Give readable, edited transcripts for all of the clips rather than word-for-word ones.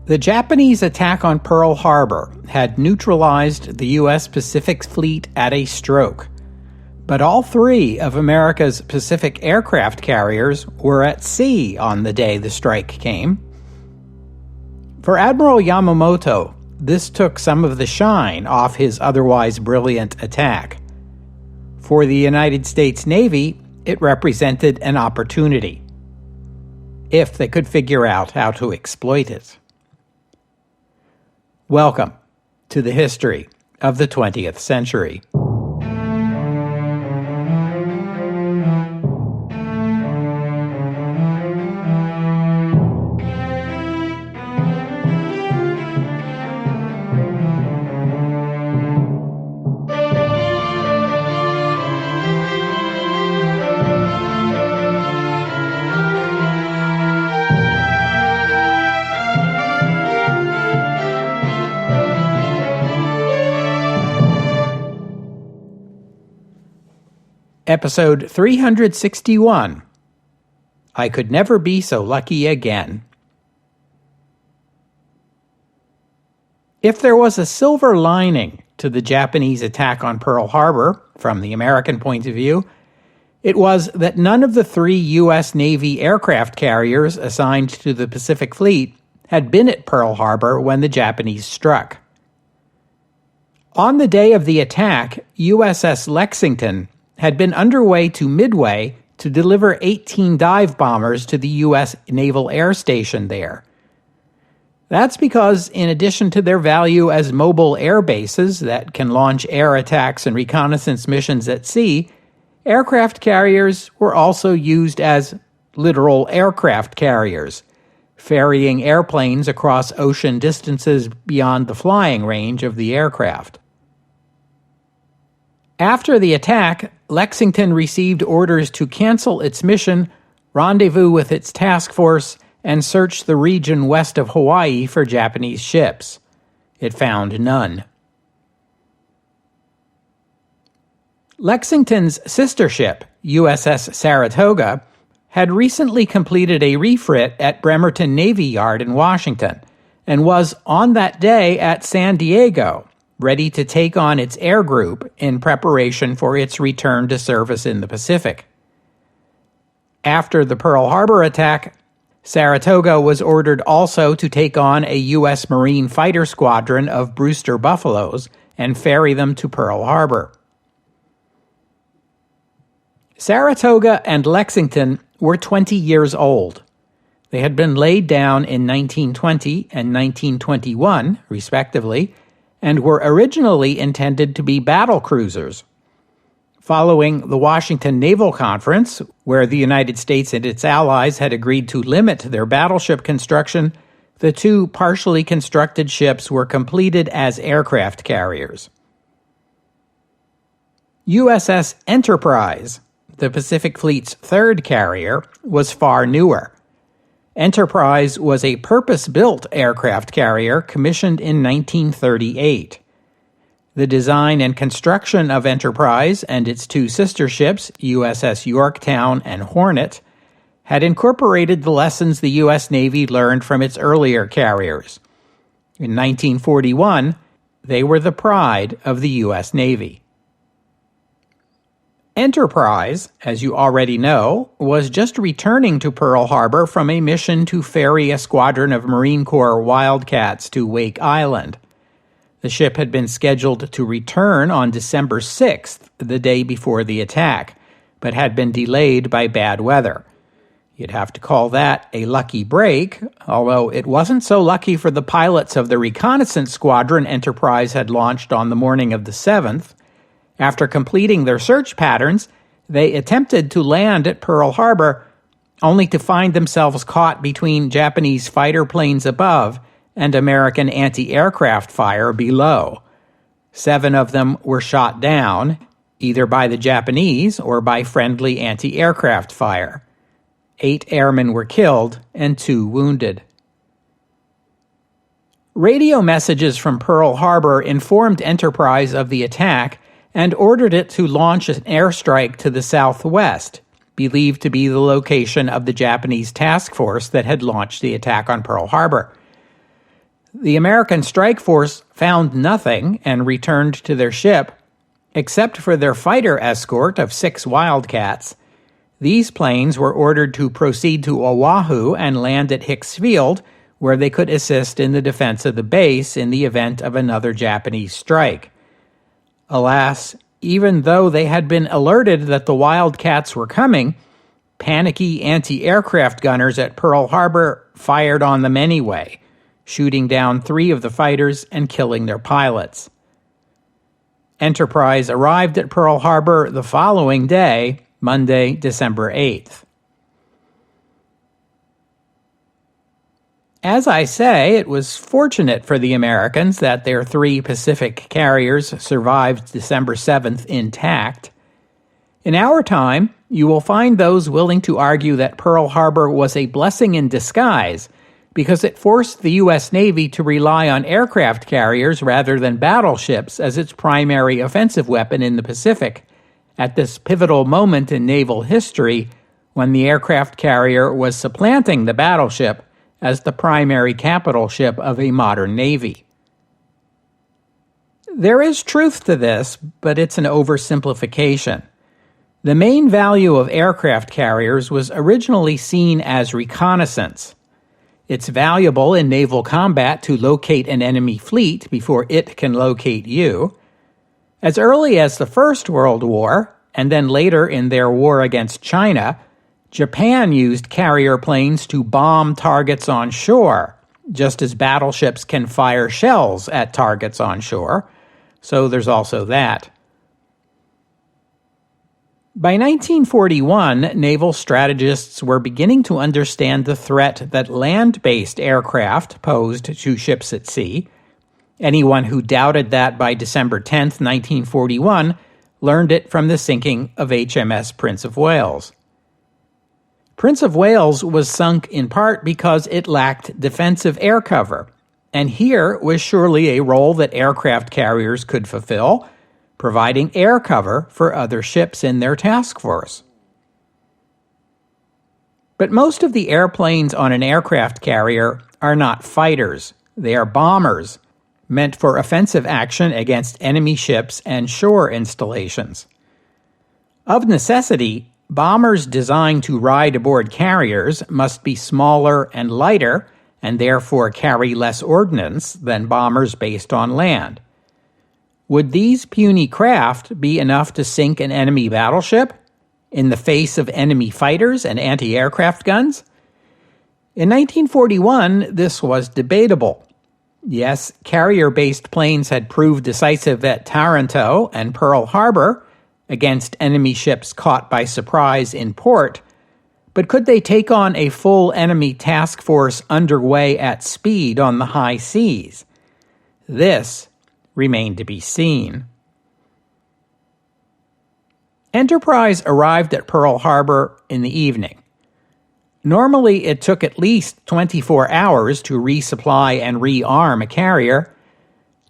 The Japanese attack on Pearl Harbor had neutralized the U.S. Pacific Fleet at a stroke, but all three of America's Pacific aircraft carriers were at sea on the day the strike came. For Admiral Yamamoto, this took some of the shine off his otherwise brilliant attack. For the United States Navy, it represented an opportunity, if they could figure out how to exploit it. Welcome to the history of the 20th century. Episode 361. I Could Never Be So Lucky Again. If there was a silver lining to the Japanese attack on Pearl Harbor, from the American point of view, it was that none of the three U.S. Navy aircraft carriers assigned to the Pacific Fleet had been at Pearl Harbor when the Japanese struck. On the day of the attack, USS Lexington had been underway to Midway to deliver 18 dive bombers to the U.S. Naval Air Station there. That's because, in addition to their value as mobile air bases that can launch air attacks and reconnaissance missions at sea, aircraft carriers were also used as literal aircraft carriers, ferrying airplanes across ocean distances beyond the flying range of the aircraft. After the attack, Lexington received orders to cancel its mission, rendezvous with its task force, and search the region west of Hawaii for Japanese ships. It found none. Lexington's sister ship, USS Saratoga, had recently completed a refit at Bremerton Navy Yard in Washington, and was on that day at San Diego, ready to take on its air group in preparation for its return to service in the Pacific. After the Pearl Harbor attack, Saratoga was ordered also to take on a U.S. Marine fighter squadron of Brewster Buffaloes and ferry them to Pearl Harbor. Saratoga and Lexington were 20 years old. They had been laid down in 1920 and 1921, respectively, and were originally intended to be battle cruisers. Following the Washington Naval Conference, where the United States and its allies had agreed to limit their battleship construction, the two partially constructed ships were completed as aircraft carriers. USS Enterprise, the Pacific Fleet's third carrier, was far newer. Enterprise was a purpose-built aircraft carrier commissioned in 1938. The design and construction of Enterprise and its two sister ships, USS Yorktown and Hornet, had incorporated the lessons the U.S. Navy learned from its earlier carriers. In 1941, they were the pride of the U.S. Navy. Enterprise, as you already know, was just returning to Pearl Harbor from a mission to ferry a squadron of Marine Corps Wildcats to Wake Island. The ship had been scheduled to return on December 6th, the day before the attack, but had been delayed by bad weather. You'd have to call that a lucky break, although it wasn't so lucky for the pilots of the reconnaissance squadron Enterprise had launched on the morning of the 7th. After completing their search patterns, they attempted to land at Pearl Harbor, only to find themselves caught between Japanese fighter planes above and American anti-aircraft fire below. 7 of them were shot down, either by the Japanese or by friendly anti-aircraft fire. 8 airmen were killed and 2 wounded. Radio messages from Pearl Harbor informed Enterprise of the attack and ordered it to launch an airstrike to the southwest, believed to be the location of the Japanese task force that had launched the attack on Pearl Harbor. The American strike force found nothing and returned to their ship, except for their fighter escort of 6 Wildcats. These planes were ordered to proceed to Oahu and land at Hicks Field, where they could assist in the defense of the base in the event of another Japanese strike. Alas, even though they had been alerted that the Wildcats were coming, panicky anti-aircraft gunners at Pearl Harbor fired on them anyway, shooting down 3 of the fighters and killing their pilots. Enterprise arrived at Pearl Harbor the following day, Monday, December 8th. As I say, it was fortunate for the Americans that their 3 Pacific carriers survived December 7th intact. In our time, you will find those willing to argue that Pearl Harbor was a blessing in disguise because it forced the U.S. Navy to rely on aircraft carriers rather than battleships as its primary offensive weapon in the Pacific, at this pivotal moment in naval history when the aircraft carrier was supplanting the battleship as the primary capital ship of a modern navy. There is truth to this, but it's an oversimplification. The main value of aircraft carriers was originally seen as reconnaissance. It's valuable in naval combat to locate an enemy fleet before it can locate you. As early as the First World War, and then later in their war against China, Japan used carrier planes to bomb targets on shore, just as battleships can fire shells at targets on shore. So there's also that. By 1941, naval strategists were beginning to understand the threat that land-based aircraft posed to ships at sea. Anyone who doubted that by December 10, 1941, learned it from the sinking of HMS Prince of Wales. Prince of Wales was sunk in part because it lacked defensive air cover, and here was surely a role that aircraft carriers could fulfill, providing air cover for other ships in their task force. But most of the airplanes on an aircraft carrier are not fighters. They are bombers, meant for offensive action against enemy ships and shore installations. Of necessity, bombers designed to ride aboard carriers must be smaller and lighter, and therefore carry less ordnance than bombers based on land. Would these puny craft be enough to sink an enemy battleship in the face of enemy fighters and anti-aircraft guns? In 1941, this was debatable. Yes, carrier-based planes had proved decisive at Taranto and Pearl Harbor against enemy ships caught by surprise in port, but could they take on a full enemy task force underway at speed on the high seas? This remained to be seen. Enterprise arrived at Pearl Harbor in the evening. Normally, it took at least 24 hours to resupply and rearm a carrier.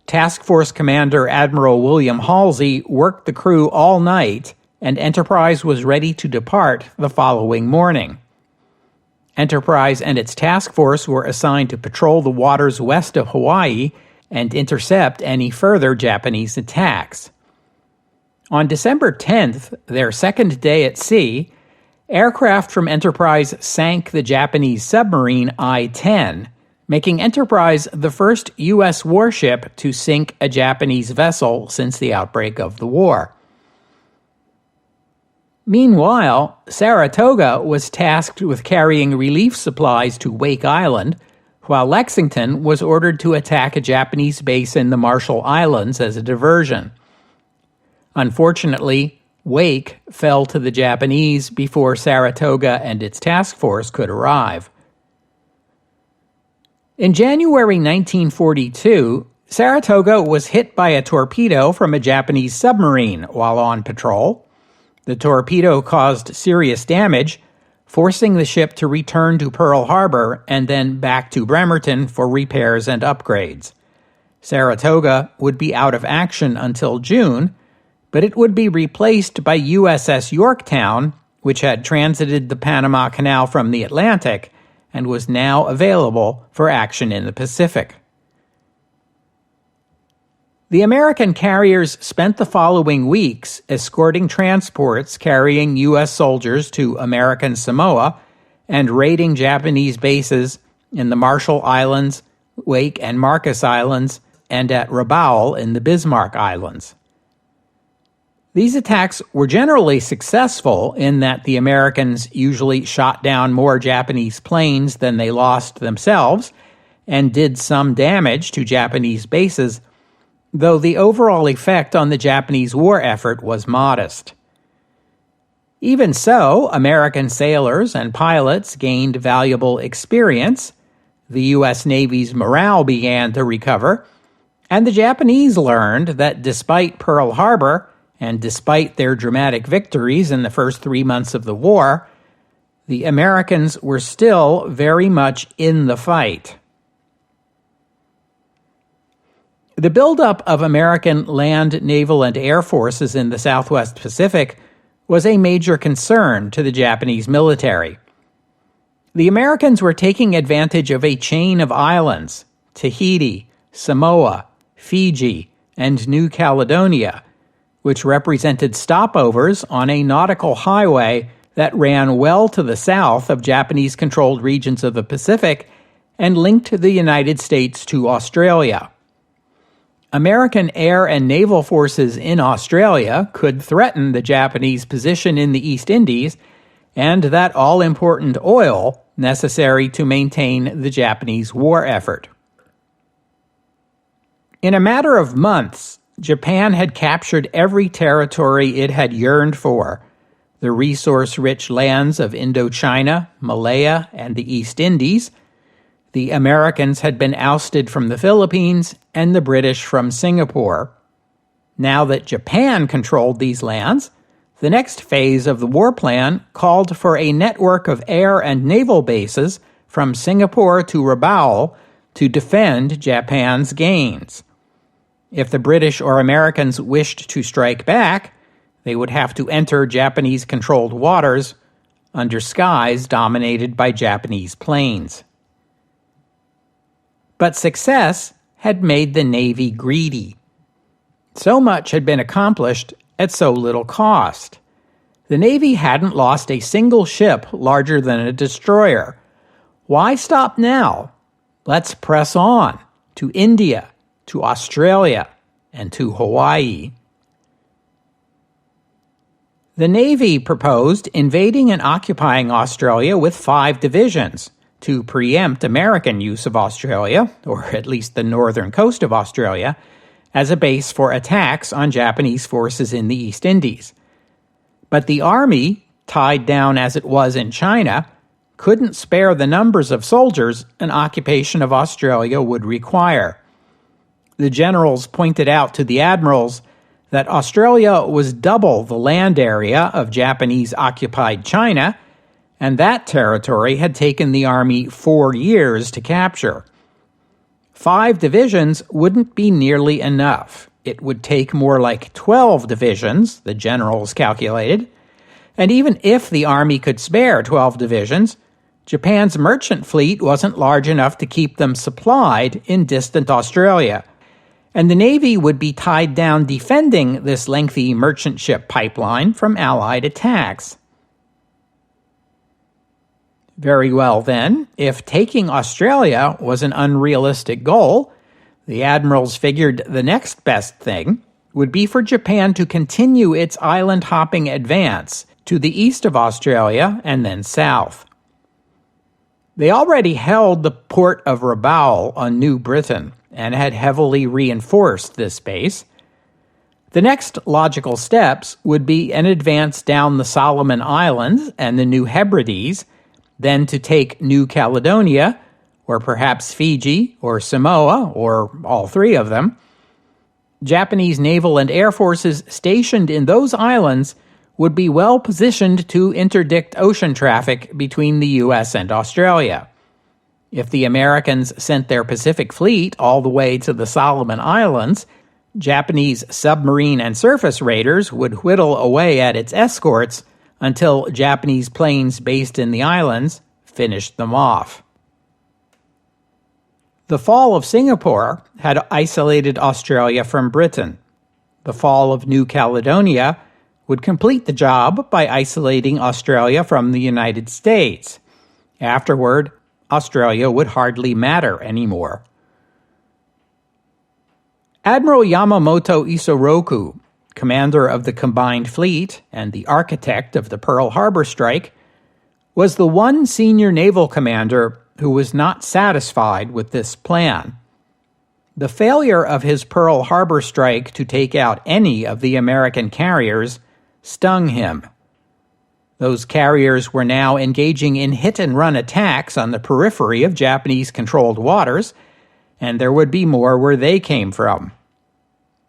Task Force Commander Admiral William Halsey worked the crew all night, and Enterprise was ready to depart the following morning. Enterprise and its task force were assigned to patrol the waters west of Hawaii and intercept any further Japanese attacks. On December 10th, their second day at sea, aircraft from Enterprise sank the Japanese submarine I-10, making Enterprise the first U.S. warship to sink a Japanese vessel since the outbreak of the war. Meanwhile, Saratoga was tasked with carrying relief supplies to Wake Island, while Lexington was ordered to attack a Japanese base in the Marshall Islands as a diversion. Unfortunately, Wake fell to the Japanese before Saratoga and its task force could arrive. In January 1942, Saratoga was hit by a torpedo from a Japanese submarine while on patrol. The torpedo caused serious damage, forcing the ship to return to Pearl Harbor and then back to Bremerton for repairs and upgrades. Saratoga would be out of action until June, but it would be replaced by USS Yorktown, which had transited the Panama Canal from the Atlantic and was now available for action in the Pacific. The American carriers spent the following weeks escorting transports carrying U.S. soldiers to American Samoa and raiding Japanese bases in the Marshall Islands, Wake and Marcus Islands, and at Rabaul in the Bismarck Islands. These attacks were generally successful in that the Americans usually shot down more Japanese planes than they lost themselves and did some damage to Japanese bases, though the overall effect on the Japanese war effort was modest. Even so, American sailors and pilots gained valuable experience, the U.S. Navy's morale began to recover, and the Japanese learned that despite Pearl Harbor, and despite their dramatic victories in the first 3 months of the war, the Americans were still very much in the fight. The buildup of American land, naval, and air forces in the Southwest Pacific was a major concern to the Japanese military. The Americans were taking advantage of a chain of islands, Tahiti, Samoa, Fiji, and New Caledonia, which represented stopovers on a nautical highway that ran well to the south of Japanese-controlled regions of the Pacific and linked the United States to Australia. American air and naval forces in Australia could threaten the Japanese position in the East Indies and that all-important oil necessary to maintain the Japanese war effort. In a matter of months, Japan had captured every territory it had yearned for: the resource-rich lands of Indochina, Malaya, and the East Indies. The Americans had been ousted from the Philippines and the British from Singapore. Now that Japan controlled these lands, the next phase of the war plan called for a network of air and naval bases from Singapore to Rabaul to defend Japan's gains. If the British or Americans wished to strike back, they would have to enter Japanese-controlled waters under skies dominated by Japanese planes. But success had made the Navy greedy. So much had been accomplished at so little cost. The Navy hadn't lost a single ship larger than a destroyer. Why stop now? Let's press on to India, to Australia, and to Hawaii. The Navy proposed invading and occupying Australia with 5 divisions to preempt American use of Australia, or at least the northern coast of Australia, as a base for attacks on Japanese forces in the East Indies. But the Army, tied down as it was in China, couldn't spare the numbers of soldiers an occupation of Australia would require. The generals pointed out to the admirals that Australia was double the land area of Japanese-occupied China, and that territory had taken the Army 4 years to capture. 5 divisions wouldn't be nearly enough. It would take more like 12 divisions, the generals calculated. And even if the Army could spare 12 divisions, Japan's merchant fleet wasn't large enough to keep them supplied in distant Australia, and the Navy would be tied down defending this lengthy merchant ship pipeline from Allied attacks. Very well then, if taking Australia was an unrealistic goal, the admirals figured the next best thing would be for Japan to continue its island-hopping advance to the east of Australia and then south. They already held the port of Rabaul on New Britain and had heavily reinforced this base. The next logical steps would be an advance down the Solomon Islands and the New Hebrides, then to take New Caledonia, or perhaps Fiji, or Samoa, or all 3 of them. Japanese naval and air forces stationed in those islands would be well positioned to interdict ocean traffic between the U.S. and Australia. If the Americans sent their Pacific Fleet all the way to the Solomon Islands, Japanese submarine and surface raiders would whittle away at its escorts until Japanese planes based in the islands finished them off. The fall of Singapore had isolated Australia from Britain. The fall of New Caledonia would complete the job by isolating Australia from the United States. Afterward, Australia would hardly matter anymore. Admiral Yamamoto Isoroku, commander of the Combined Fleet and the architect of the Pearl Harbor strike, was the one senior naval commander who was not satisfied with this plan. The failure of his Pearl Harbor strike to take out any of the American carriers stung him. Those carriers were now engaging in hit-and-run attacks on the periphery of Japanese-controlled waters, and there would be more where they came from.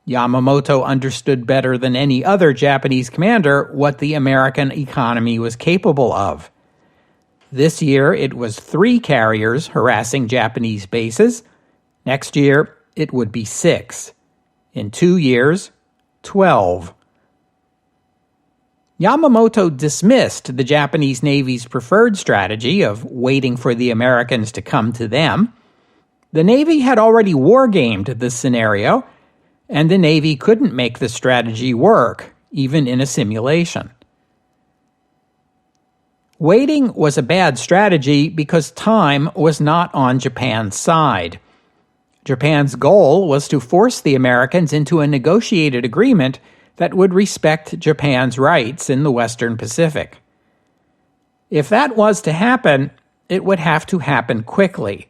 Yamamoto understood better than any other Japanese commander what the American economy was capable of. This year, it was 3 carriers harassing Japanese bases. Next year, it would be 6. In 2 years, 12. Yamamoto dismissed the Japanese Navy's preferred strategy of waiting for the Americans to come to them. The Navy had already wargamed this scenario, and the Navy couldn't make the strategy work, even in a simulation. Waiting was a bad strategy because time was not on Japan's side. Japan's goal was to force the Americans into a negotiated agreement that would respect Japan's rights in the Western Pacific. If that was to happen, it would have to happen quickly.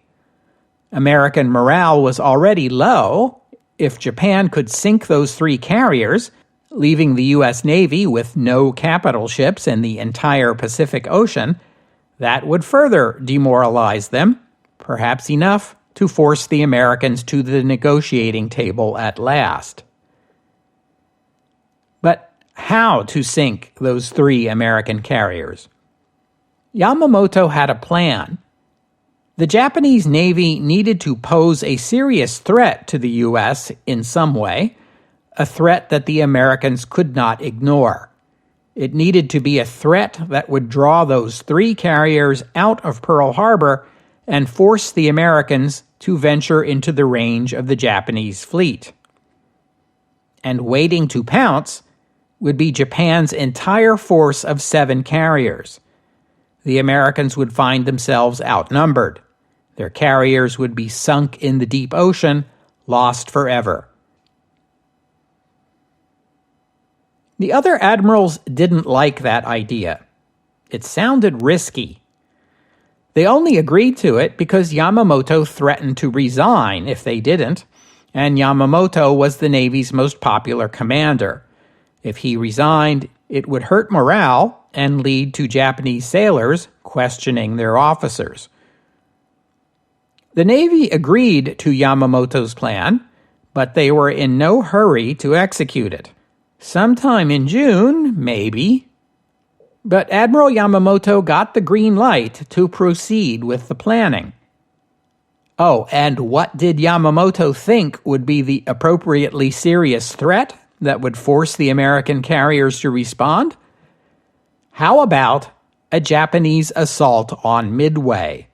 American morale was already low. If Japan could sink those 3 carriers, leaving the U.S. Navy with no capital ships in the entire Pacific Ocean, that would further demoralize them, perhaps enough to force the Americans to the negotiating table at last. But how to sink those 3 American carriers? Yamamoto had a plan. The Japanese Navy needed to pose a serious threat to the U.S. in some way, a threat that the Americans could not ignore. It needed to be a threat that would draw those 3 carriers out of Pearl Harbor and force the Americans to venture into the range of the Japanese fleet. And waiting to pounce would be Japan's entire force of 7 carriers. The Americans would find themselves outnumbered. Their carriers would be sunk in the deep ocean, lost forever. The other admirals didn't like that idea. It sounded risky. They only agreed to it because Yamamoto threatened to resign if they didn't, and Yamamoto was the Navy's most popular commander. If he resigned, it would hurt morale and lead to Japanese sailors questioning their officers. The Navy agreed to Yamamoto's plan, but they were in no hurry to execute it. Sometime in June, maybe. But Admiral Yamamoto got the green light to proceed with the planning. Oh, and what did Yamamoto think would be the appropriately serious threat that would force the American carriers to respond? How about a Japanese assault on Midway?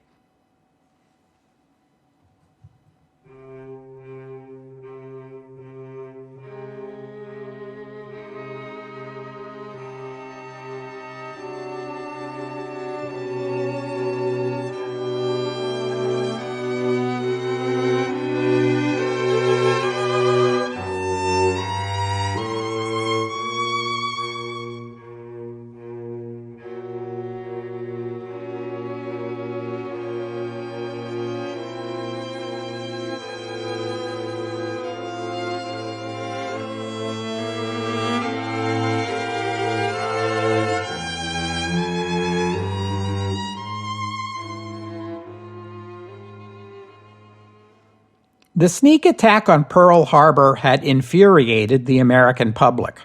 The sneak attack on Pearl Harbor had infuriated the American public.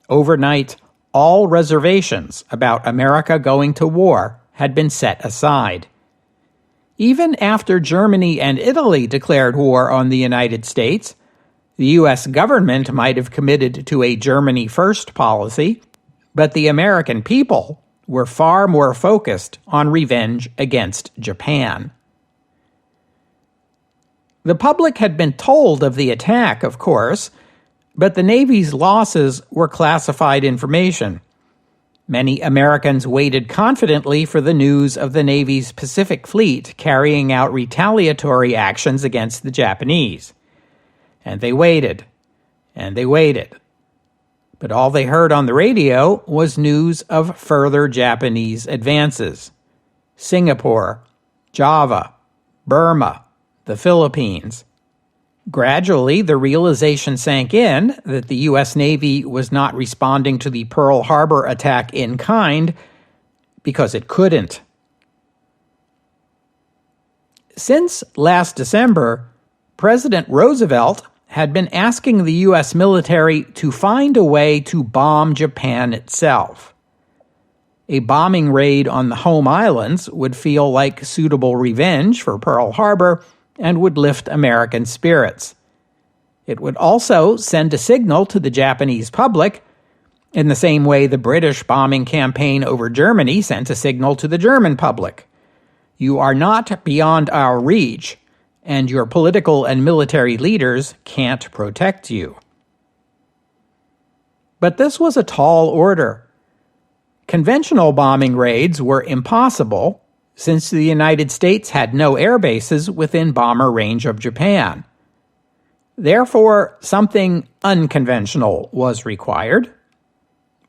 Overnight, all reservations about America going to war had been set aside. Even after Germany and Italy declared war on the United States, the U.S. government might have committed to a Germany first policy, but the American people were far more focused on revenge against Japan. The public had been told of the attack, of course, but the Navy's losses were classified information. Many Americans waited confidently for the news of the Navy's Pacific Fleet carrying out retaliatory actions against the Japanese. And they waited, and they waited. But all they heard on the radio was news of further Japanese advances. Singapore, Java, Burma, the Philippines. Gradually, the realization sank in that the U.S. Navy was not responding to the Pearl Harbor attack in kind because it couldn't. Since last December, President Roosevelt had been asking the U.S. military to find a way to bomb Japan itself. A bombing raid on the home islands would feel like suitable revenge for Pearl Harbor and would lift American spirits. It would also send a signal to the Japanese public, in the same way the British bombing campaign over Germany sent a signal to the German public. You are not beyond our reach, and your political and military leaders can't protect you. But this was a tall order. Conventional bombing raids were impossible, since the United States had no air bases within bomber range of Japan. Therefore, something unconventional was required.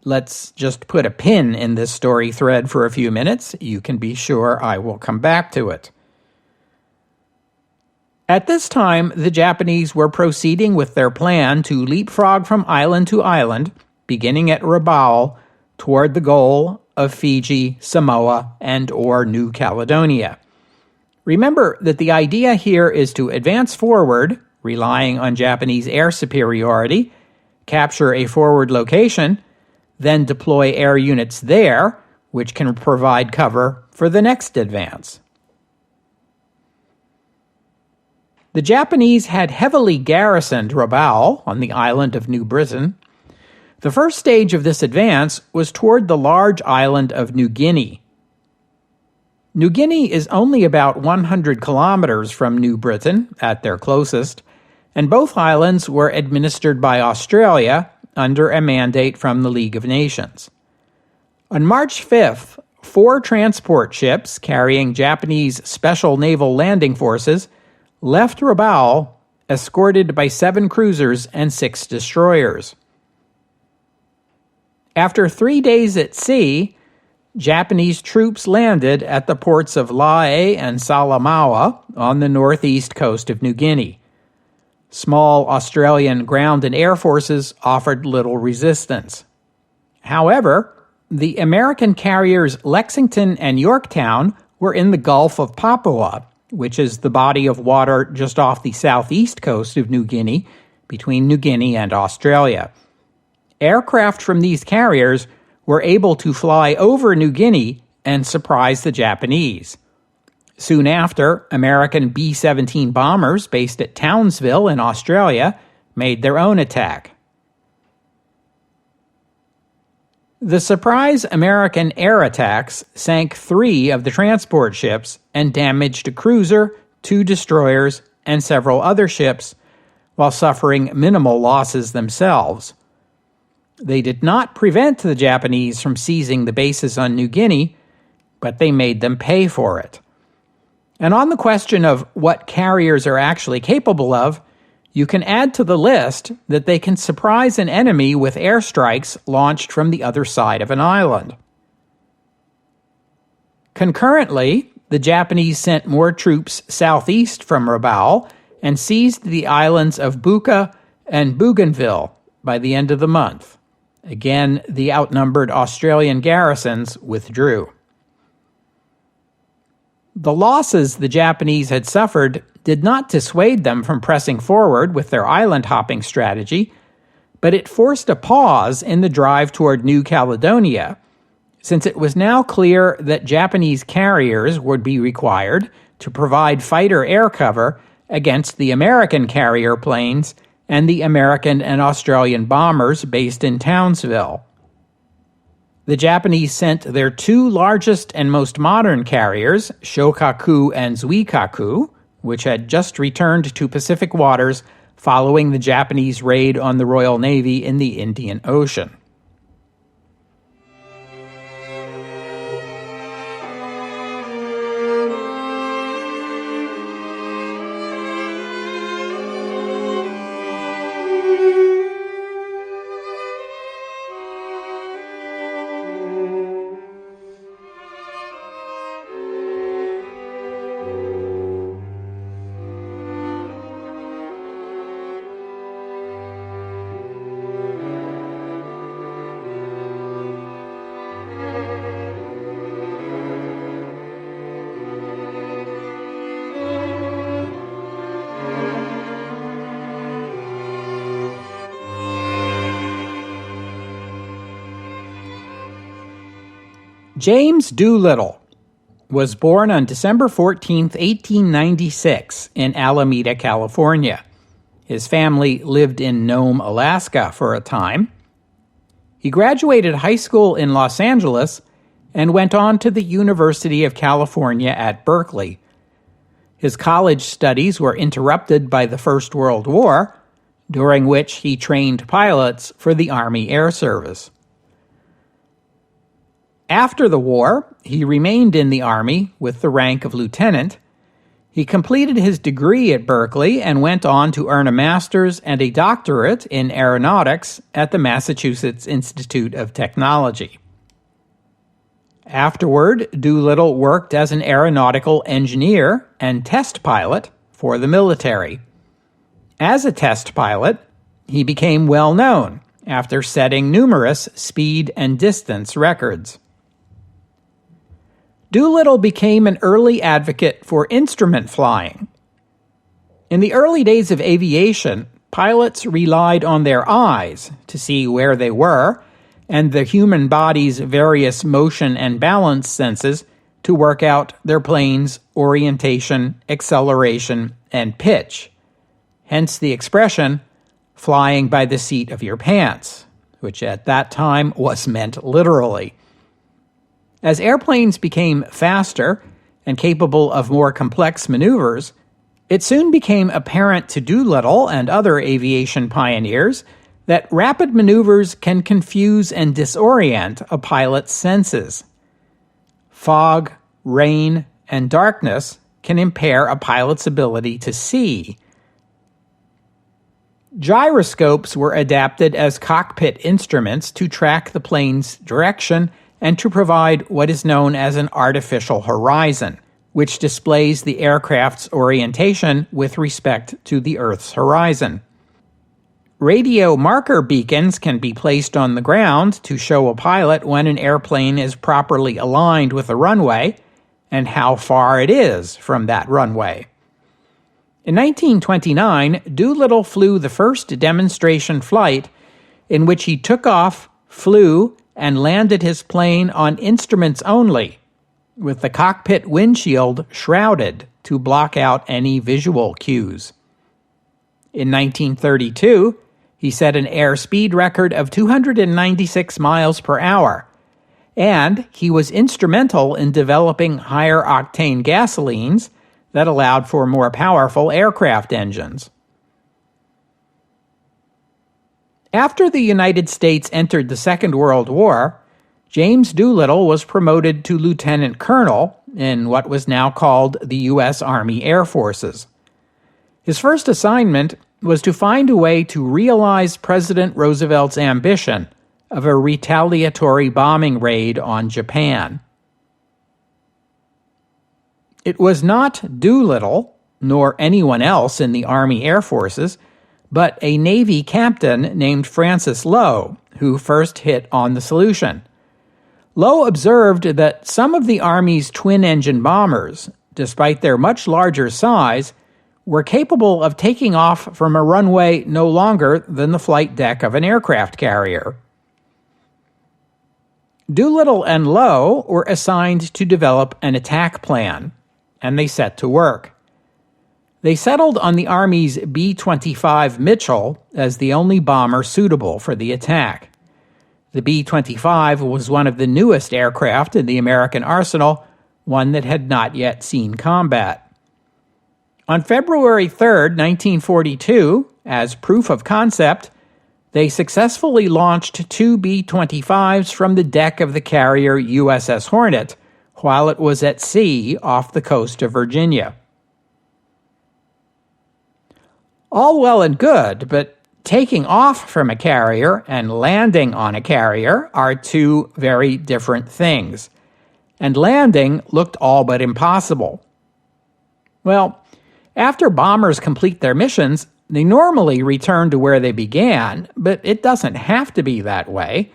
Let's just put a pin in this story thread for a few minutes. You can be sure I will come back to it. At this time, the Japanese were proceeding with their plan to leapfrog from island to island, beginning at Rabaul, toward the goal of Fiji, Samoa, and/or New Caledonia. Remember that the idea here is to advance forward, relying on Japanese air superiority, capture a forward location, then deploy air units there, which can provide cover for the next advance. The Japanese had heavily garrisoned Rabaul on the island of New Britain. The first stage of this advance was toward the large island of New Guinea. New Guinea is only about 100 kilometers from New Britain, at their closest, and both islands were administered by Australia under a mandate from the League of Nations. On March 5th, 4 transport ships carrying Japanese Special Naval Landing Forces left Rabaul, escorted by 7 cruisers and 6 destroyers. After 3 days at sea, Japanese troops landed at the ports of Lae and Salamaua on the northeast coast of New Guinea. Small Australian ground and air forces offered little resistance. However, the American carriers Lexington and Yorktown were in the Gulf of Papua, which is the body of water just off the southeast coast of New Guinea, between New Guinea and Australia. Aircraft from these carriers were able to fly over New Guinea and surprise the Japanese. Soon after, American B-17 bombers based at Townsville in Australia made their own attack. The surprise American air attacks sank 3 of the transport ships and damaged a cruiser, 2 destroyers, and several other ships, while suffering minimal losses themselves. They did not prevent the Japanese from seizing the bases on New Guinea, but they made them pay for it. And on the question of what carriers are actually capable of, you can add to the list that they can surprise an enemy with airstrikes launched from the other side of an island. Concurrently, the Japanese sent more troops southeast from Rabaul and seized the islands of Buka and Bougainville by the end of the month. Again, the outnumbered Australian garrisons withdrew. The losses the Japanese had suffered did not dissuade them from pressing forward with their island-hopping strategy, but it forced a pause in the drive toward New Caledonia, since it was now clear that Japanese carriers would be required to provide fighter air cover against the American carrier planes and the American and Australian bombers based in Townsville. The Japanese sent their 2 largest and most modern carriers, Shokaku and Zuikaku, which had just returned to Pacific waters following the Japanese raid on the Royal Navy in the Indian Ocean. James Doolittle was born on December 14, 1896, in Alameda, California. His family lived in Nome, Alaska for a time. He graduated high school in Los Angeles and went on to the University of California at Berkeley. His college studies were interrupted by the First World War, during which he trained pilots for the Army Air Service. After the war, he remained in the Army with the rank of lieutenant. He completed his degree at Berkeley and went on to earn a master's and a doctorate in aeronautics at the Massachusetts Institute of Technology. Afterward, Doolittle worked as an aeronautical engineer and test pilot for the military. As a test pilot, he became well known after setting numerous speed and distance records. Doolittle became an early advocate for instrument flying. In the early days of aviation, pilots relied on their eyes to see where they were and the human body's various motion and balance senses to work out their plane's orientation, acceleration, and pitch. Hence the expression, flying by the seat of your pants, which at that time was meant literally. As airplanes became faster and capable of more complex maneuvers, it soon became apparent to Doolittle and other aviation pioneers that rapid maneuvers can confuse and disorient a pilot's senses. Fog, rain, and darkness can impair a pilot's ability to see. Gyroscopes were adapted as cockpit instruments to track the plane's direction and to provide what is known as an artificial horizon, which displays the aircraft's orientation with respect to the Earth's horizon. Radio marker beacons can be placed on the ground to show a pilot when an airplane is properly aligned with the runway and how far it is from that runway. In 1929, Doolittle flew the first demonstration flight in which he took off, flew, and landed his plane on instruments only, with the cockpit windshield shrouded to block out any visual cues. In 1932, he set an airspeed record of 296 miles per hour, and he was instrumental in developing higher-octane gasolines that allowed for more powerful aircraft engines. After the United States entered the Second World War, James Doolittle was promoted to lieutenant colonel in what was now called the U.S. Army Air Forces. His first assignment was to find a way to realize President Roosevelt's ambition of a retaliatory bombing raid on Japan. It was not Doolittle, nor anyone else in the Army Air Forces, but a Navy captain named Francis Lowe, who first hit on the solution. Lowe observed that some of the Army's twin-engine bombers, despite their much larger size, were capable of taking off from a runway no longer than the flight deck of an aircraft carrier. Doolittle and Lowe were assigned to develop an attack plan, and they set to work. They settled on the Army's B-25 Mitchell as the only bomber suitable for the attack. The B-25 was one of the newest aircraft in the American arsenal, one that had not yet seen combat. On February 3, 1942, as proof of concept, they successfully launched two B-25s from the deck of the carrier USS Hornet while it was at sea off the coast of Virginia. All well and good, but taking off from a carrier and landing on a carrier are two very different things, and landing looked all but impossible. Well, after bombers complete their missions, they normally return to where they began, but it doesn't have to be that way.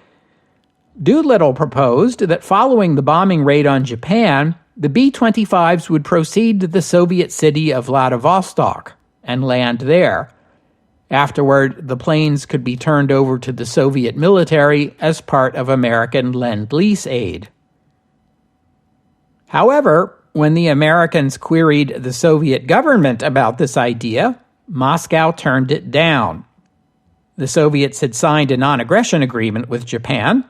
Doolittle proposed that following the bombing raid on Japan, the B-25s would proceed to the Soviet city of Vladivostok and land there. Afterward, the planes could be turned over to the Soviet military as part of American Lend-Lease aid. However, when the Americans queried the Soviet government about this idea, Moscow turned it down. The Soviets had signed a non-aggression agreement with Japan.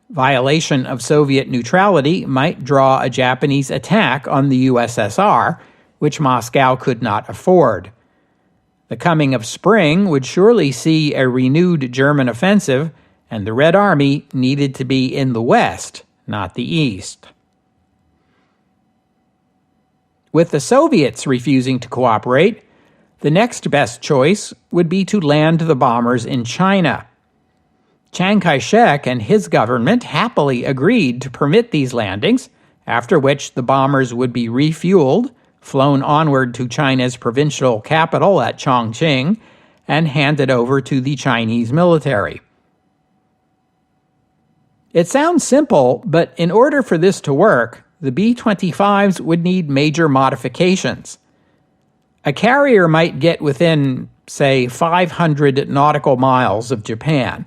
Violation of Soviet neutrality might draw a Japanese attack on the USSR, which Moscow could not afford. The coming of spring would surely see a renewed German offensive, and the Red Army needed to be in the west, not the east. With the Soviets refusing to cooperate, the next best choice would be to land the bombers in China. Chiang Kai-shek and his government happily agreed to permit these landings, after which the bombers would be refueled, flown onward to China's provincial capital at Chongqing, and handed over to the Chinese military. It sounds simple, but in order for this to work, the B-25s would need major modifications. A carrier might get within, say, 500 nautical miles of Japan,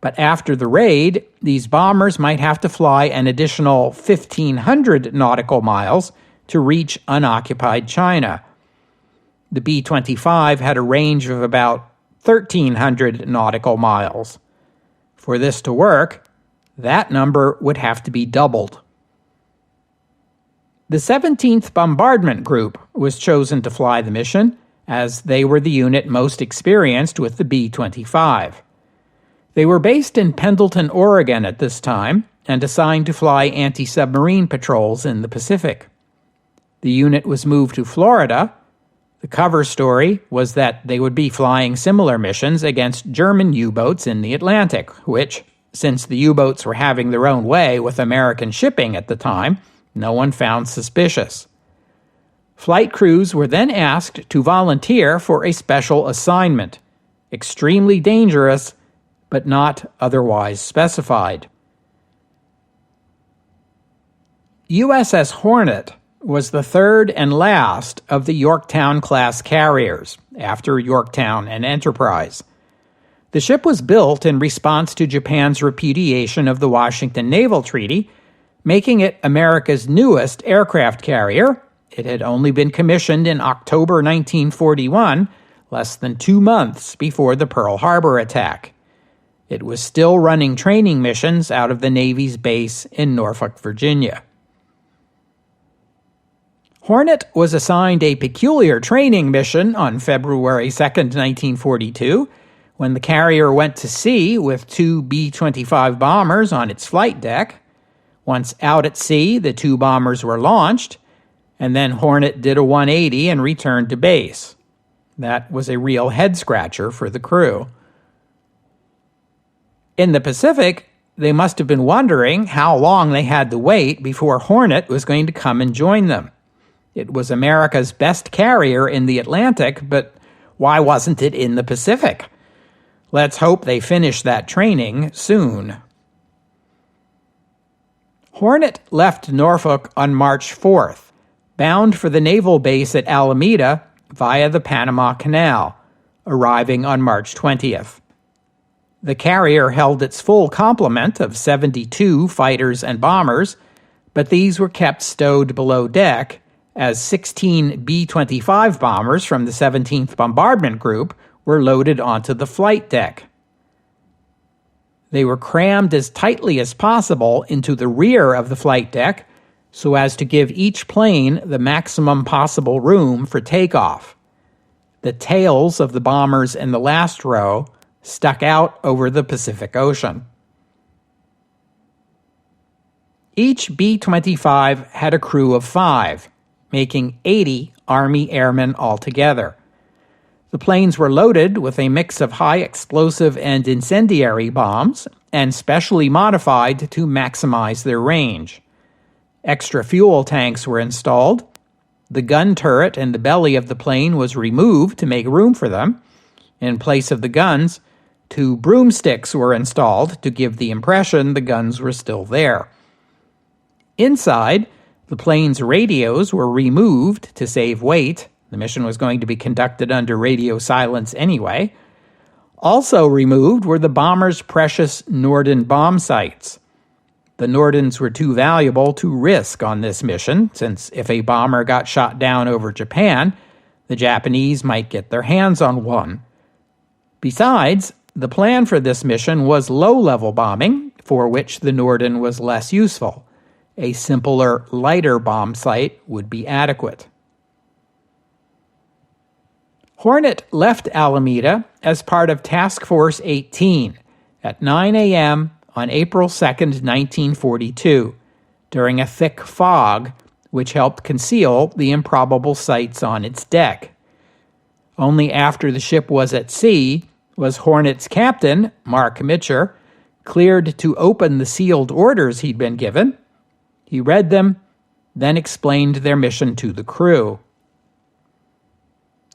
but after the raid, these bombers might have to fly an additional 1,500 nautical miles to reach unoccupied China. The B-25 had a range of about 1,300 nautical miles. For this to work, that number would have to be doubled. The 17th Bombardment Group was chosen to fly the mission, as they were the unit most experienced with the B-25. They were based in Pendleton, Oregon at this time, and assigned to fly anti-submarine patrols in the Pacific. The unit was moved to Florida. The cover story was that they would be flying similar missions against German U-boats in the Atlantic, which, since the U-boats were having their own way with American shipping at the time, no one found suspicious. Flight crews were then asked to volunteer for a special assignment, extremely dangerous, but not otherwise specified. USS Hornet was the third and last of the Yorktown-class carriers, after Yorktown and Enterprise. The ship was built in response to Japan's repudiation of the Washington Naval Treaty, making it America's newest aircraft carrier. It had only been commissioned in October 1941, less than 2 months before the Pearl Harbor attack. It was still running training missions out of the Navy's base in Norfolk, Virginia. Hornet was assigned a peculiar training mission on February 2, 1942, when the carrier went to sea with two B-25 bombers on its flight deck. Once out at sea, the two bombers were launched, and then Hornet did a 180 and returned to base. That was a real head-scratcher for the crew. In the Pacific, they must have been wondering how long they had to wait before Hornet was going to come and join them. It was America's best carrier in the Atlantic, but why wasn't it in the Pacific? Let's hope they finish that training soon. Hornet left Norfolk on March 4th, bound for the naval base at Alameda via the Panama Canal, arriving on March 20th. The carrier held its full complement of 72 fighters and bombers, but these were kept stowed below deck as 16 B-25 bombers from the 17th Bombardment Group were loaded onto the flight deck. They were crammed as tightly as possible into the rear of the flight deck so as to give each plane the maximum possible room for takeoff. The tails of the bombers in the last row stuck out over the Pacific Ocean. Each B-25 had a crew of 5, making 80 Army airmen altogether. The planes were loaded with a mix of high explosive and incendiary bombs and specially modified to maximize their range. Extra fuel tanks were installed. The gun turret in the belly of the plane was removed to make room for them. In place of the guns, 2 broomsticks were installed to give the impression the guns were still there. Inside, the plane's radios were removed to save weight. The mission was going to be conducted under radio silence anyway. Also removed were the bombers' precious Norden bomb sights. The Nordens were too valuable to risk on this mission, since if a bomber got shot down over Japan, the Japanese might get their hands on one. Besides, the plan for this mission was low-level bombing, for which the Norden was less useful. A simpler, lighter bomb sight would be adequate. Hornet left Alameda as part of Task Force 18 at 9 a.m. on April 2, 1942, during a thick fog which helped conceal the improbable sights on its deck. Only after the ship was at sea was Hornet's captain, Mark Mitcher, cleared to open the sealed orders he'd been given. He read them, then explained their mission to the crew.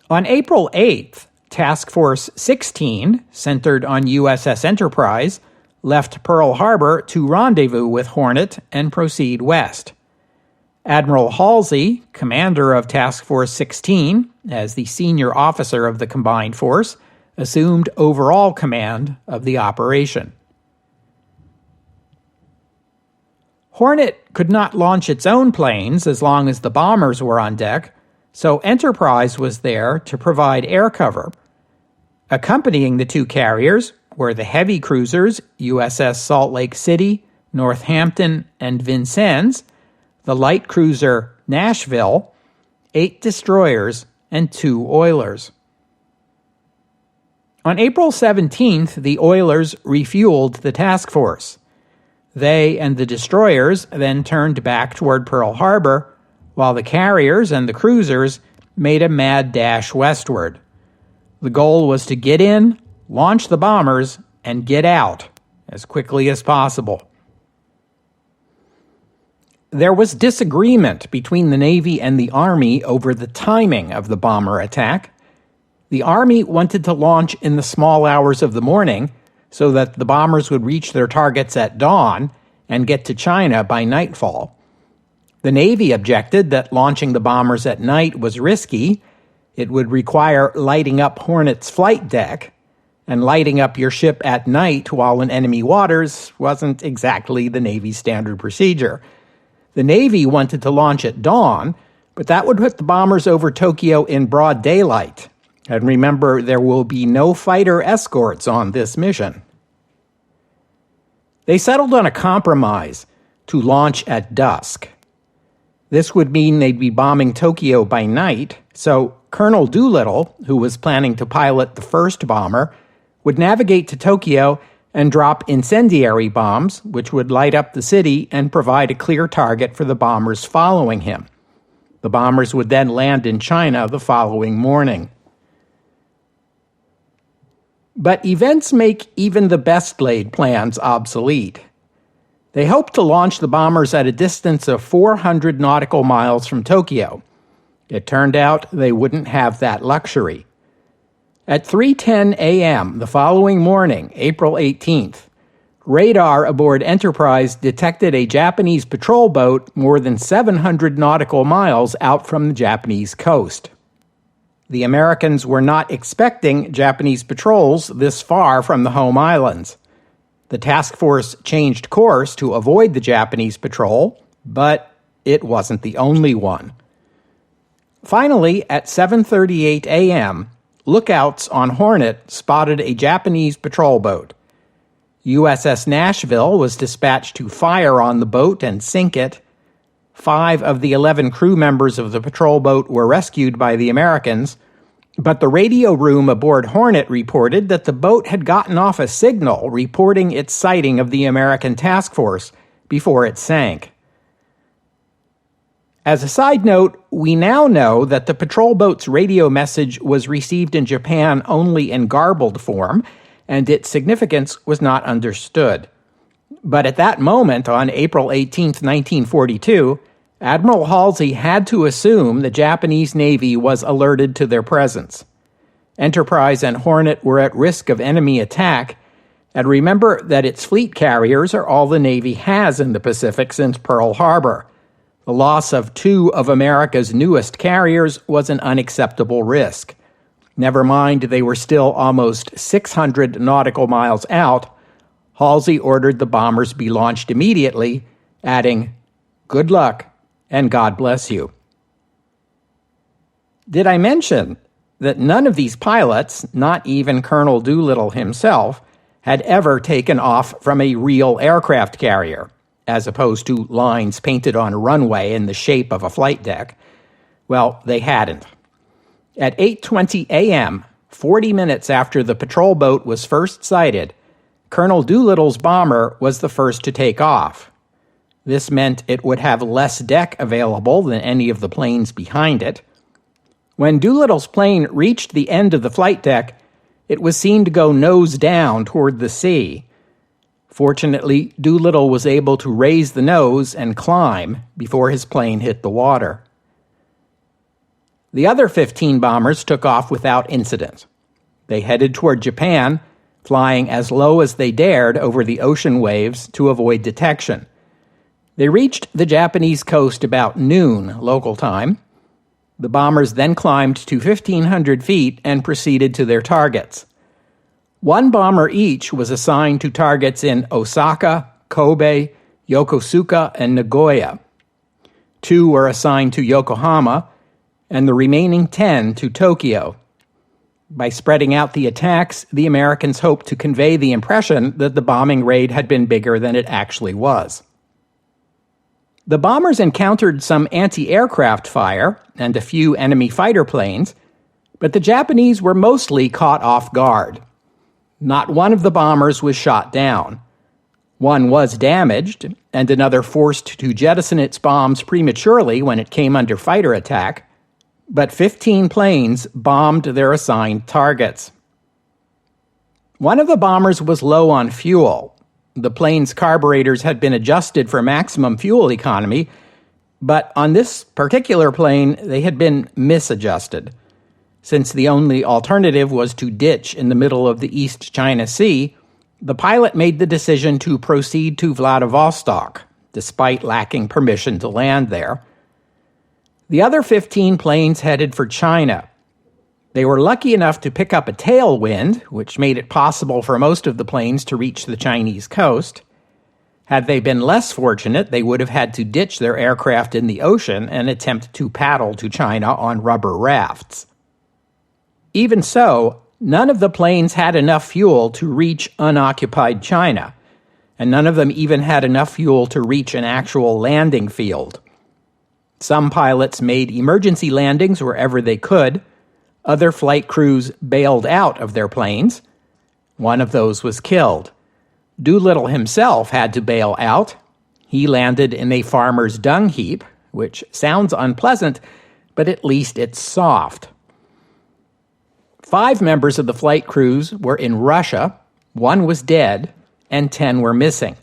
On April 8th, Task Force 16, centered on USS Enterprise, left Pearl Harbor to rendezvous with Hornet and proceed west. Admiral Halsey, commander of Task Force 16, as the senior officer of the combined force, assumed overall command of the operation. Hornet could not launch its own planes as long as the bombers were on deck, so Enterprise was there to provide air cover. Accompanying the 2 carriers were the heavy cruisers USS Salt Lake City, Northampton, and Vincennes, the light cruiser Nashville, 8 destroyers, and 2 oilers. On April 17th, the oilers refueled the task force. They and the destroyers then turned back toward Pearl Harbor, while the carriers and the cruisers made a mad dash westward. The goal was to get in, launch the bombers, and get out as quickly as possible. There was disagreement between the Navy and the Army over the timing of the bomber attack. The Army wanted to launch in the small hours of the morning so that the bombers would reach their targets at dawn and get to China by nightfall. The Navy objected that launching the bombers at night was risky. It would require lighting up Hornet's flight deck, and lighting up your ship at night while in enemy waters wasn't exactly the Navy's standard procedure. The Navy wanted to launch at dawn, but that would put the bombers over Tokyo in broad daylight. And remember, there will be no fighter escorts on this mission. They settled on a compromise to launch at dusk. This would mean they'd be bombing Tokyo by night, so Colonel Doolittle, who was planning to pilot the first bomber, would navigate to Tokyo and drop incendiary bombs, which would light up the city and provide a clear target for the bombers following him. The bombers would then land in China the following morning. But events make even the best-laid plans obsolete. They hoped to launch the bombers at a distance of 400 nautical miles from Tokyo. It turned out they wouldn't have that luxury. At 3:10 a.m. the following morning, April 18th, radar aboard Enterprise detected a Japanese patrol boat more than 700 nautical miles out from the Japanese coast. The Americans were not expecting Japanese patrols this far from the home islands. The task force changed course to avoid the Japanese patrol, but it wasn't the only one. Finally, at 7:38 a.m., lookouts on Hornet spotted a Japanese patrol boat. USS Nashville was dispatched to fire on the boat and sink it. 5 of the 11 crew members of the patrol boat were rescued by the Americans, but the radio room aboard Hornet reported that the boat had gotten off a signal reporting its sighting of the American task force before it sank. As a side note, we now know that the patrol boat's radio message was received in Japan only in garbled form, and its significance was not understood. But at that moment, on April 18, 1942, Admiral Halsey had to assume the Japanese Navy was alerted to their presence. Enterprise and Hornet were at risk of enemy attack, and remember that its fleet carriers are all the Navy has in the Pacific since Pearl Harbor. The loss of 2 of America's newest carriers was an unacceptable risk. Never mind, they were still almost 600 nautical miles out. Halsey ordered the bombers be launched immediately, adding, "Good luck, and God bless you." Did I mention that none of these pilots, not even Colonel Doolittle himself, had ever taken off from a real aircraft carrier, as opposed to lines painted on a runway in the shape of a flight deck? Well, they hadn't. At 8:20 a.m., 40 minutes after the patrol boat was first sighted, Colonel Doolittle's bomber was the first to take off. This meant it would have less deck available than any of the planes behind it. When Doolittle's plane reached the end of the flight deck, it was seen to go nose down toward the sea. Fortunately, Doolittle was able to raise the nose and climb before his plane hit the water. The other 15 bombers took off without incident. They headed toward Japan, flying as low as they dared over the ocean waves to avoid detection. They reached the Japanese coast about noon local time. The bombers then climbed to 1,500 feet and proceeded to their targets. 1 bomber each was assigned to targets in Osaka, Kobe, Yokosuka, and Nagoya. 2 were assigned to Yokohama, and the remaining 10 to Tokyo. By spreading out the attacks, the Americans hoped to convey the impression that the bombing raid had been bigger than it actually was. The bombers encountered some anti-aircraft fire and a few enemy fighter planes, but the Japanese were mostly caught off guard. Not one of the bombers was shot down. One was damaged, and another forced to jettison its bombs prematurely when it came under fighter attack, but 15 planes bombed their assigned targets. One of the bombers was low on fuel. The plane's carburetors had been adjusted for maximum fuel economy, but on this particular plane, they had been misadjusted. Since the only alternative was to ditch in the middle of the East China Sea, the pilot made the decision to proceed to Vladivostok, despite lacking permission to land there. The other 15 planes headed for China. They were lucky enough to pick up a tailwind, which made it possible for most of the planes to reach the Chinese coast. Had they been less fortunate, they would have had to ditch their aircraft in the ocean and attempt to paddle to China on rubber rafts. Even so, none of the planes had enough fuel to reach unoccupied China, and none of them even had enough fuel to reach an actual landing field. Some pilots made emergency landings wherever they could. Other flight crews bailed out of their planes. One of those was killed. Doolittle himself had to bail out. He landed in a farmer's dung heap, which sounds unpleasant, but at least it's soft. 5 members of the flight crews were in Russia, 1 was dead, and 10 were missing.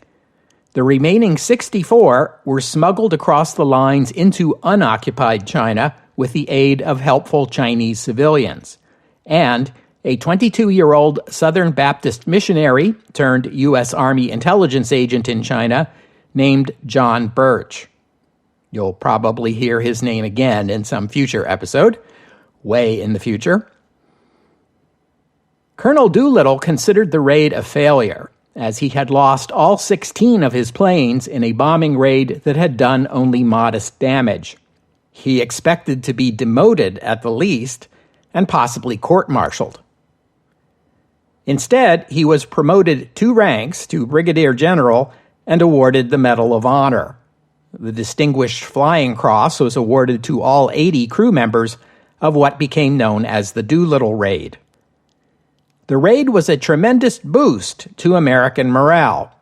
The remaining 64 were smuggled across the lines into unoccupied China with the aid of helpful Chinese civilians. And a 22-year-old Southern Baptist missionary turned U.S. Army intelligence agent in China named John Birch. You'll probably hear his name again in some future episode, way in the future. Colonel Doolittle considered the raid a failure, as he had lost all 16 of his planes in a bombing raid that had done only modest damage. He expected to be demoted at the least, and possibly court-martialed. Instead, he was promoted 2 ranks to brigadier general and awarded the Medal of Honor. The Distinguished Flying Cross was awarded to all 80 crew members of what became known as the Doolittle Raid. The raid was a tremendous boost to American morale.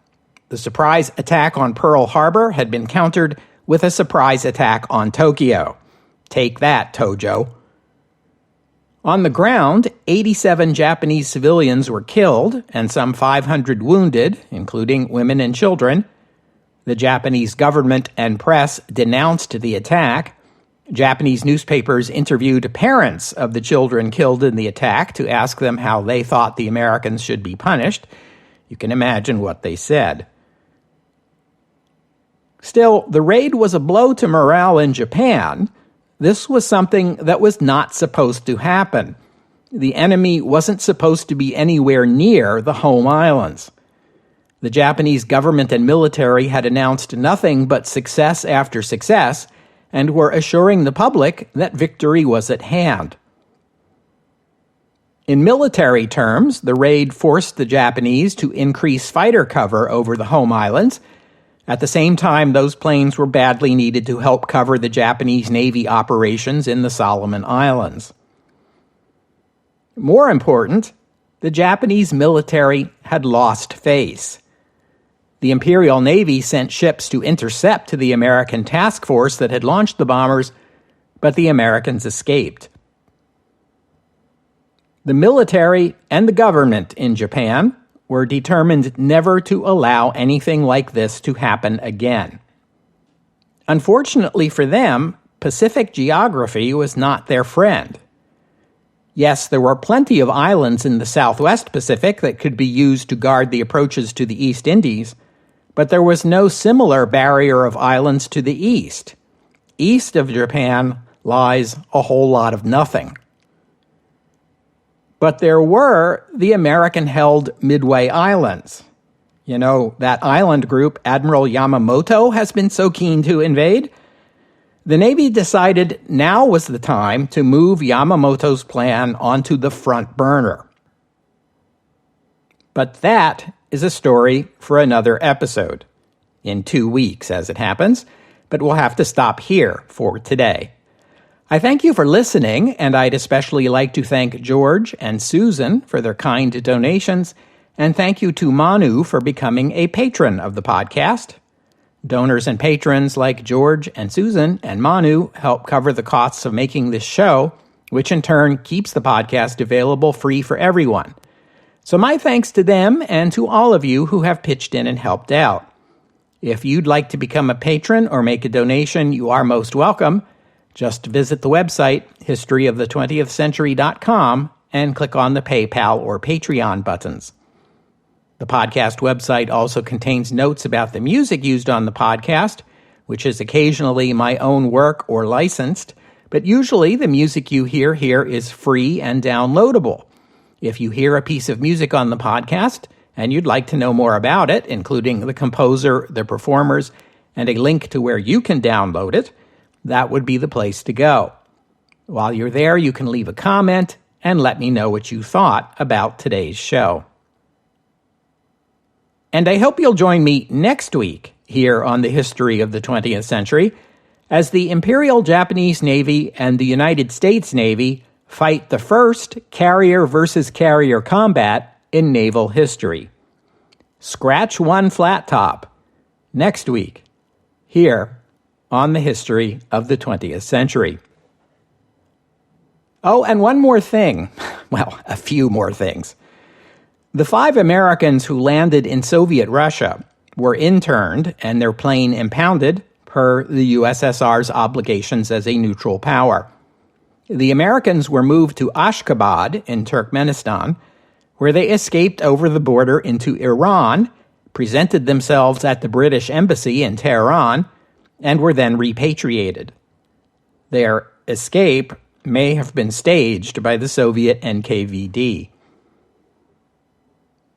The surprise attack on Pearl Harbor had been countered with a surprise attack on Tokyo. Take that, Tojo. On the ground, 87 Japanese civilians were killed and some 500 wounded, including women and children. The Japanese government and press denounced the attack. Japanese newspapers interviewed parents of the children killed in the attack to ask them how they thought the Americans should be punished. You can imagine what they said. Still, the raid was a blow to morale in Japan. This was something that was not supposed to happen. The enemy wasn't supposed to be anywhere near the home islands. The Japanese government and military had announced nothing but success after success, and were assuring the public that victory was at hand. In military terms, the raid forced the Japanese to increase fighter cover over the home islands. At the same time, those planes were badly needed to help cover the Japanese Navy operations in the Solomon Islands. More important, the Japanese military had lost face. The Imperial Navy sent ships to intercept the American task force that had launched the bombers, but the Americans escaped. The military and the government in Japan were determined never to allow anything like this to happen again. Unfortunately for them, Pacific geography was not their friend. Yes, there were plenty of islands in the Southwest Pacific that could be used to guard the approaches to the East Indies, but there was no similar barrier of islands to the east. East of Japan lies a whole lot of nothing. But there were the American-held Midway Islands. You know, that island group Admiral Yamamoto has been so keen to invade? The Navy decided now was the time to move Yamamoto's plan onto the front burner. But that is a story for another episode. In 2 weeks, as it happens, but we'll have to stop here for today. I thank you for listening, and I'd especially like to thank George and Susan for their kind donations, and thank you to Manu for becoming a patron of the podcast. Donors and patrons like George and Susan and Manu help cover the costs of making this show, which in turn keeps the podcast available free for everyone. So my thanks to them and to all of you who have pitched in and helped out. If you'd like to become a patron or make a donation, you are most welcome. Just visit the website, historyofthe20thcentury.com, and click on the PayPal or Patreon buttons. The podcast website also contains notes about the music used on the podcast, which is occasionally my own work or licensed, but usually the music you hear here is free and downloadable. If you hear a piece of music on the podcast and you'd like to know more about it, including the composer, the performers, and a link to where you can download it, that would be the place to go. While you're there, you can leave a comment and let me know what you thought about today's show. And I hope you'll join me next week here on the History of the 20th Century as the Imperial Japanese Navy and the United States Navy fight the first carrier versus carrier combat in naval history. Scratch one flat top next week here on the History of the 20th Century. Oh, and one more thing. Well, a few more things. The 5 Americans who landed in Soviet Russia were interned and their plane impounded per the USSR's obligations as a neutral power. The Americans were moved to Ashgabat in Turkmenistan, where they escaped over the border into Iran, presented themselves at the British Embassy in Tehran, and were then repatriated. Their escape may have been staged by the Soviet NKVD.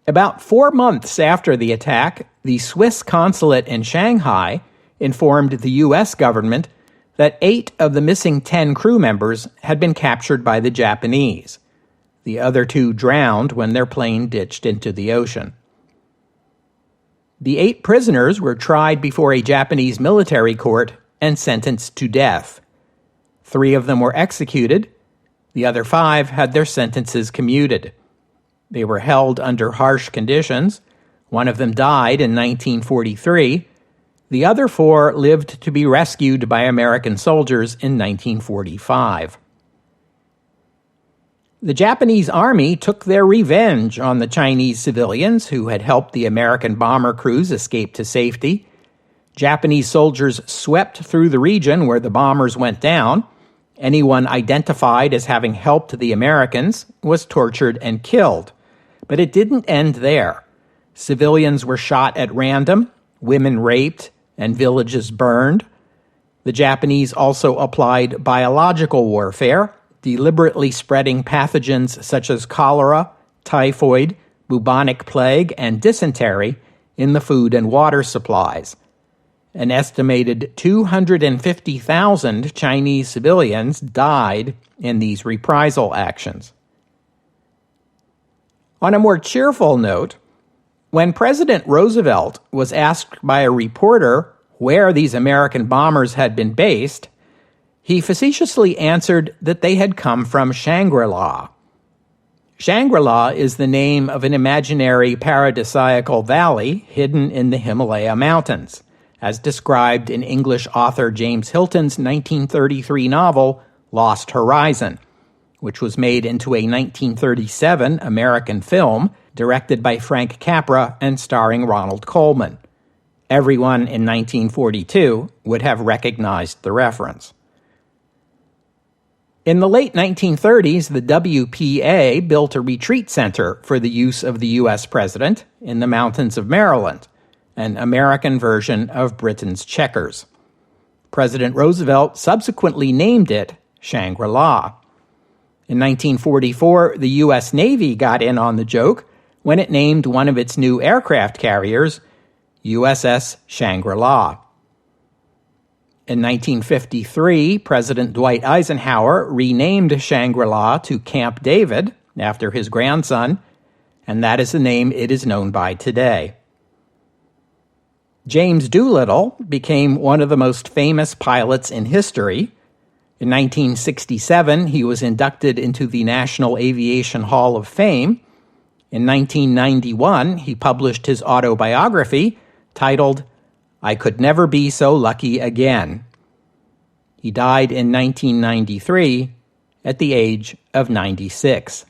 About 4 months after the attack, the Swiss consulate in Shanghai informed the U.S. government that 8 of the missing 10 crew members had been captured by the Japanese. The other 2 drowned when their plane ditched into the ocean. The 8 prisoners were tried before a Japanese military court and sentenced to death. 3 of them were executed. The other 5 had their sentences commuted. They were held under harsh conditions. One of them died in 1943. The other 4 lived to be rescued by American soldiers in 1945. The Japanese army took their revenge on the Chinese civilians who had helped the American bomber crews escape to safety. Japanese soldiers swept through the region where the bombers went down. Anyone identified as having helped the Americans was tortured and killed. But it didn't end there. Civilians were shot at random, women raped, and villages burned. The Japanese also applied biological warfare, deliberately spreading pathogens such as cholera, typhoid, bubonic plague, and dysentery in the food and water supplies. An estimated 250,000 Chinese civilians died in these reprisal actions. On a more cheerful note, when President Roosevelt was asked by a reporter where these American bombers had been based, he facetiously answered that they had come from Shangri-La. Shangri-La is the name of an imaginary paradisiacal valley hidden in the Himalaya Mountains, as described in English author James Hilton's 1933 novel Lost Horizon, which was made into a 1937 American film directed by Frank Capra and starring Ronald Colman. Everyone in 1942 would have recognized the reference. In the late 1930s, the WPA built a retreat center for the use of the U.S. president in the mountains of Maryland, an American version of Britain's Chequers. President Roosevelt subsequently named it Shangri-La. In 1944, the U.S. Navy got in on the joke when it named one of its new aircraft carriers USS Shangri-La. In 1953, President Dwight Eisenhower renamed Shangri-La to Camp David after his grandson, and that is the name it is known by today. James Doolittle became one of the most famous pilots in history. In 1967, he was inducted into the National Aviation Hall of Fame. In 1991, he published his autobiography titled I Could Never Be So Lucky Again. He died in 1993 at the age of 96.